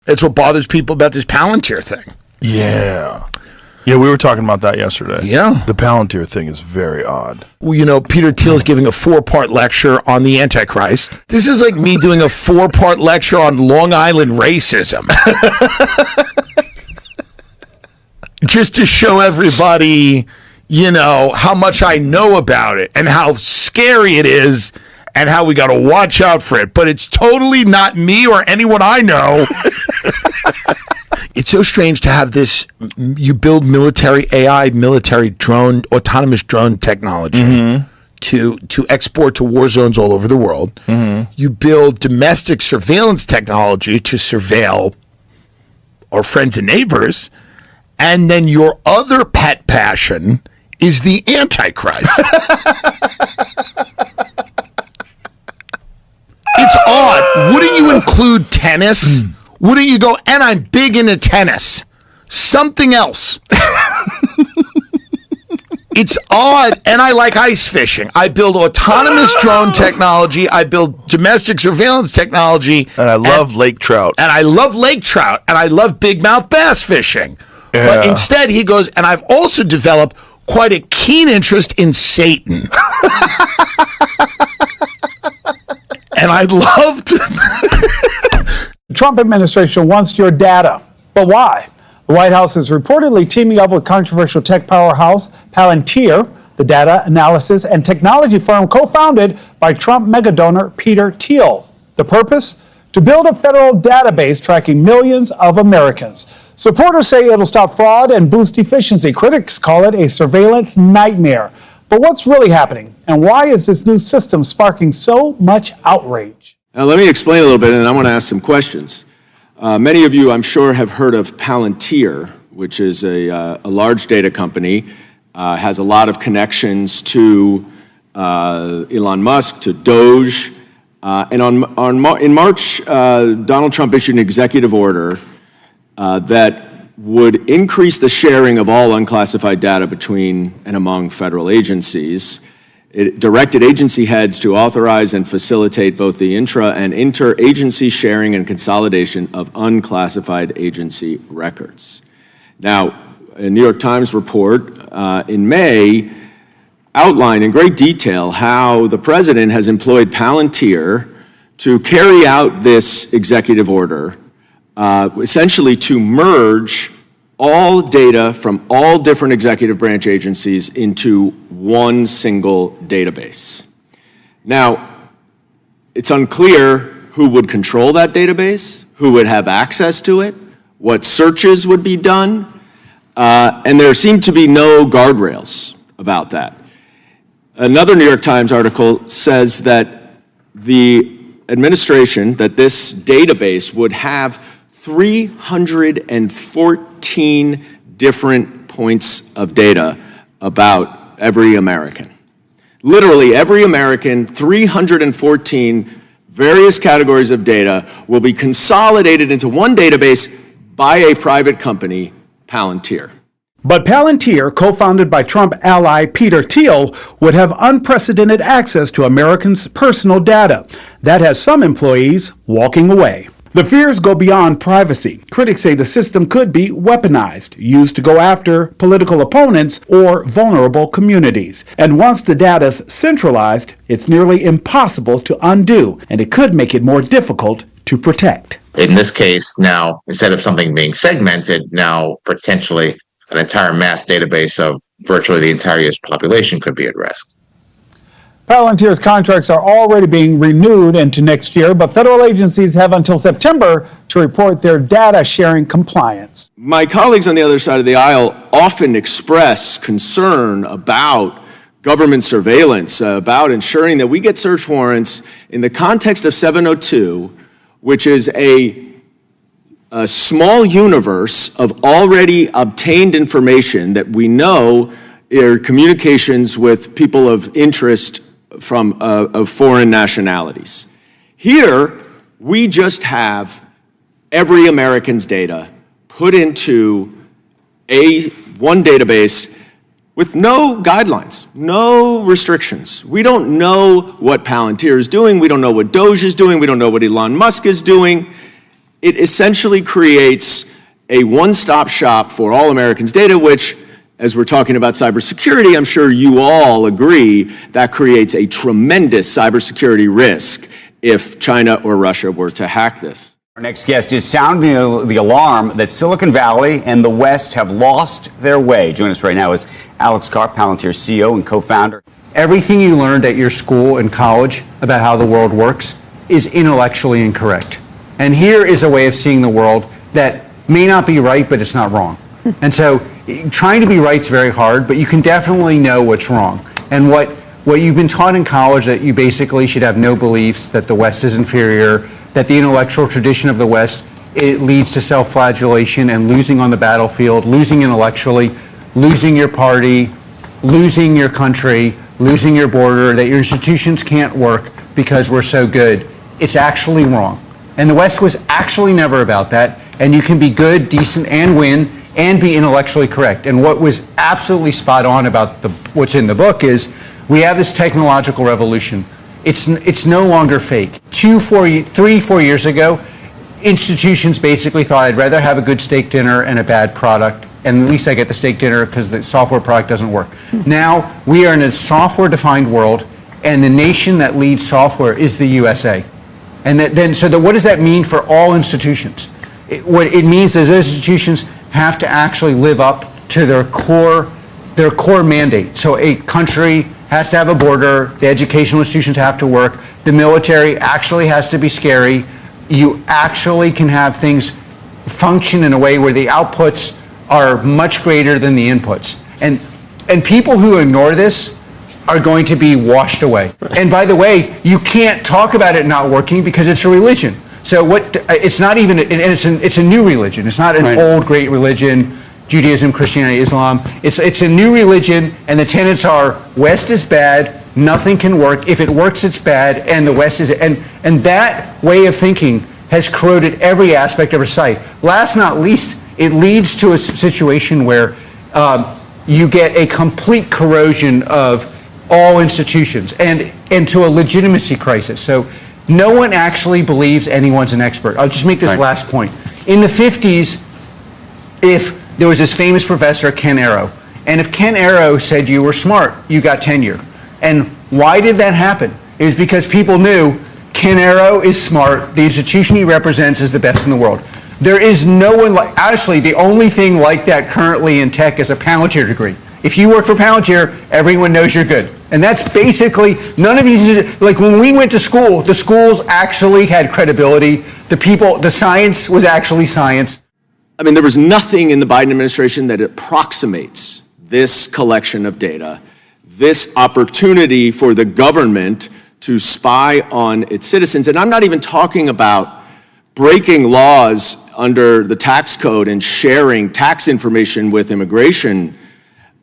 It's what bothers people about this Palantir thing. Yeah. Yeah, we were talking about that yesterday. Yeah. The Palantir thing is very odd. Well, Peter Thiel's giving a 4-part lecture on the Antichrist. This is like me doing a 4-part lecture on Long Island racism. Just to show everybody, how much I know about it and how scary it is and how we got to watch out for it. But it's totally not me or anyone I know. It's so strange to have this. You build military AI, military drone, autonomous drone technology to export to war zones all over the world. Mm-hmm. You build domestic surveillance technology to surveil our friends and neighbors. And then your other pet passion is the Antichrist. It's odd. Wouldn't you include tennis? Wouldn't you go, and I'm big into tennis? Something else. It's odd, and I like ice fishing. I build autonomous drone technology. I build domestic surveillance technology. And I love lake trout. And I love lake trout, and I love big mouth bass fishing. Yeah. But instead, he goes, and I've also developed quite a keen interest in Satan. And I'd love to. The Trump administration wants your data, but why? The White House is reportedly teaming up with controversial tech powerhouse Palantir, the data analysis and technology firm co-founded by Trump megadonor Peter Thiel. The purpose? To build a federal database tracking millions of Americans. Supporters say it'll stop fraud and boost efficiency. Critics call it a surveillance nightmare. But what's really happening? And why is this new system sparking so much outrage? Now, let me explain a little bit, and I want to ask some questions. Many of you, I'm sure, have heard of Palantir, which is a large data company, has a lot of connections to Elon Musk, to Doge. And in March, Donald Trump issued an executive order that would increase the sharing of all unclassified data between and among federal agencies. It directed agency heads to authorize and facilitate both the intra- and inter-agency sharing and consolidation of unclassified agency records. Now, a New York Times report in May outlined in great detail how the president has employed Palantir to carry out this executive order, essentially to merge all data from all different executive branch agencies into one single database. Now, it's unclear who would control that database, who would have access to it, what searches would be done, and there seem to be no guardrails about that. Another New York Times article says that the administration, that this database would have 314 different points of data about every American. Literally every American, 314 various categories of data will be consolidated into one database by a private company, Palantir. But Palantir, co-founded by Trump ally Peter Thiel, would have unprecedented access to Americans' personal data. That has some employees walking away. The fears go beyond privacy. Critics say the system could be weaponized, used to go after political opponents or vulnerable communities. And once the data's centralized, it's nearly impossible to undo, and it could make it more difficult to protect. In this case, now, instead of something being segmented, now potentially an entire mass database of virtually the entire U.S. population could be at risk. Palantir's contracts are already being renewed into next year, but federal agencies have until September to report their data sharing compliance. My colleagues on the other side of the aisle often express concern about government surveillance, about ensuring that we get search warrants in the context of 702, which is a small universe of already obtained information that we know are communications with people of interest from of foreign nationalities. Here, we just have every American's data put into one database with no guidelines, no restrictions. We don't know what Palantir is doing. We don't know what Doge is doing. We don't know what Elon Musk is doing. it essentially creates a one-stop shop for all Americans' data, which, as we're talking about cybersecurity, I'm sure you all agree that creates a tremendous cybersecurity risk if China or Russia were to hack this. Our next guest is sounding the alarm that Silicon Valley and the West have lost their way. Joining us right now is Alex Carr, Palantir CEO and co-founder. Everything you learned at your school and college about how the world works is intellectually incorrect. And here is a way of seeing the world that may not be right, but it's not wrong. And so trying to be right is very hard, but you can definitely know what's wrong. And what you've been taught in college, that you basically should have no beliefs, that the West is inferior, that the intellectual tradition of the West, it leads to self-flagellation and losing on the battlefield, losing intellectually, losing your party, losing your country, losing your border, that your institutions can't work because we're so good. It's actually wrong. And the West was actually never about that. And you can be good, decent, and win, and be intellectually correct. And what was absolutely spot on about what's in the book is we have this technological revolution. It's no longer fake. 3-4 years ago, institutions basically thought I'd rather have a good steak dinner and a bad product, and at least I get the steak dinner because the software product doesn't work. Now we are in a software-defined world, and the nation that leads software is the USA. And what does that mean for all institutions? What it means is those institutions have to actually live up to their core mandate. So a country has to have a border, the educational institutions have to work, the military actually has to be scary. You actually can have things function in a way where the outputs are much greater than the inputs. And people who ignore this are going to be washed away. And by the way, you can't talk about it not working because it's a religion. So it's not even, and it's a new religion. It's not an old great religion, Judaism, Christianity, Islam. It's a new religion, and the tenets are West is bad, nothing can work. If it works, it's bad, and the West is, and that way of thinking has corroded every aspect of our society. Last not least, it leads to a situation where you get a complete corrosion of all institutions and to a legitimacy crisis. So no one actually believes anyone's an expert. I'll just make this last point. In the 50s, if there was this famous professor, Ken Arrow, and if Ken Arrow said you were smart, you got tenure. And why did that happen? It was because people knew Ken Arrow is smart, the institution he represents is the best in the world. There is no one like, honestly, the only thing like that currently in tech is a Palantir degree. If you work for Palantir, everyone knows you're good. And that's basically, none of these, like when we went to school, the schools actually had credibility. The science was actually science. I mean, there was nothing in the Biden administration that approximates this collection of data, this opportunity for the government to spy on its citizens. And I'm not even talking about breaking laws under the tax code and sharing tax information with immigration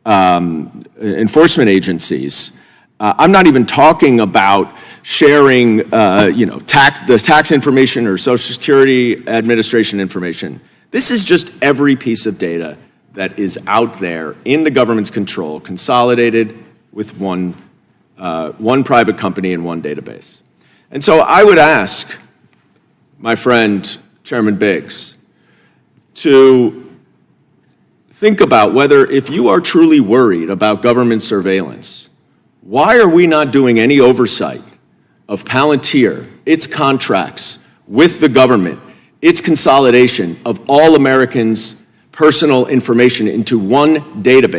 enforcement agencies. I'm not even talking about sharing, the tax information or Social Security Administration information. This is just every piece of data that is out there in the government's control, consolidated with one private company and one database. And so I would ask my friend, Chairman Biggs, to think about whether, if you are truly worried about government surveillance, why are we not doing any oversight of Palantir, its contracts with the government, its consolidation of all Americans' personal information into one database?